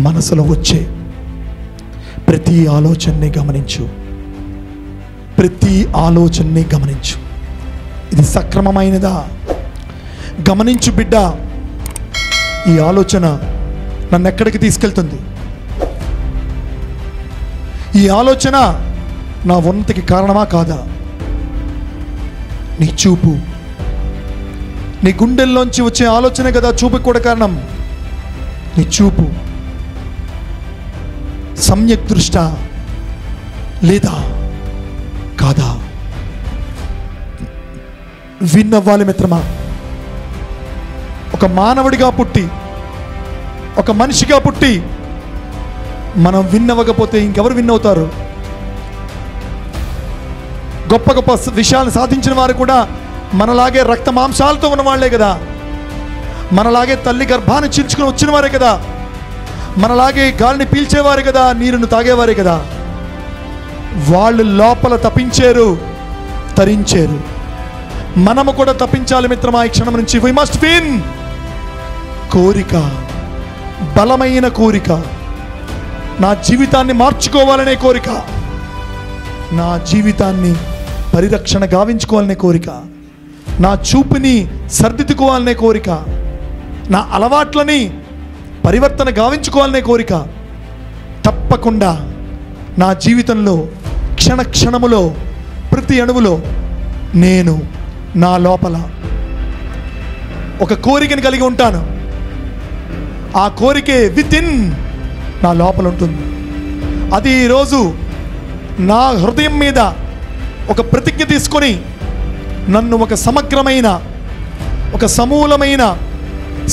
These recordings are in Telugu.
మనసులో వచ్చే ప్రతి ఆలోచనని గమనించు. ప్రతి ఆలోచనని గమనించు. ఇది సక్రమమైనదా? గమనించు బిడ్డ. ఈ ఆలోచన నన్ను ఎక్కడికి తీసుకెళ్తుంది? ఈ ఆలోచన నా ఉన్నతికి కారణమా కాదా? నీ చూపు, నీ గుండెల్లోంచి వచ్చే ఆలోచన కదా చూపుకి కూడా కారణం. నీ చూపు సమ్యక్ దృష్ట లేదా కాదా? విన్నవ్వాలి మిత్రమా. ఒక మానవుడిగా పుట్టి, ఒక మనిషిగా పుట్టి మనం విన్నవ్వకపోతే ఇంకెవరు విన్నవుతారు? గొప్ప గొప్ప విషయాలను సాధించిన వారు కూడా మనలాగే రక్త మాంసాలతో ఉన్నవాళ్లే కదా. మనలాగే తల్లి గర్భాన్ని చీల్చుకుని వచ్చిన వారే కదా. మనలాగే గాలిని పీల్చేవారు కదా, నీరును తాగేవారే కదా. వాళ్ళు లోపల తప్పించారు, తరించారు. మనము కూడా తప్పించాలి మిత్రమా. ఈ క్షణం నుంచి వి మస్ట్ విన్. కోరిక, బలమైన కోరిక, నా జీవితాన్ని మార్చుకోవాలనే కోరిక, నా జీవితాన్ని పరిరక్షణ గావించుకోవాలనే కోరిక, నా చూపుని సర్దిద్దుకోవాలనే కోరిక, నా అలవాట్లని పరివర్తన గావించుకోవాలనే కోరిక తప్పకుండా నా జీవితంలో క్షణ క్షణములో ప్రతి అణువులో నేను నా లోపల ఒక కోరికను కలిగి ఉంటాను. ఆ కోరికే విత్ ఇన్ నా లోపల ఉంటుంది. అది ఈరోజు నా హృదయం మీద ఒక ప్రతిజ్ఞ తీసుకొని నన్ను ఒక సమగ్రమైన, ఒక సమూలమైన,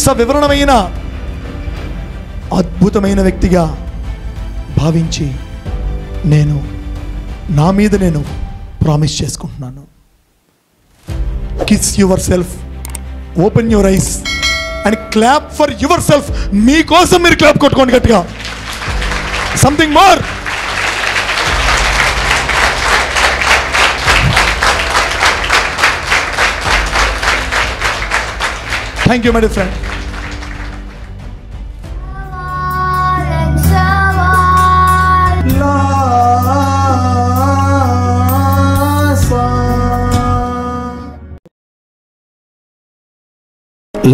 సవివరణమైన, అద్భుతమైన వ్యక్తిగా భావించి నేను నా మీద నేను ప్రామిస్ చేసుకుంటున్నాను. Kiss your self, open your eyes and clap for your self. మీకోసం మీరు క్లాప్ కొట్టుకోండి గట్టిగా. Something more. Thank you my dear friend.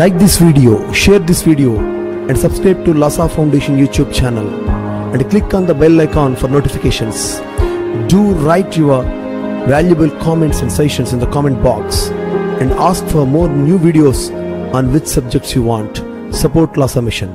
Like this video, share this video and subscribe to Lhasa Foundation YouTube channel and click on the bell icon for notifications. Do write your valuable comments and suggestions in the comment box and ask for more new videos on which subjects you want. Support Lhasa Mission.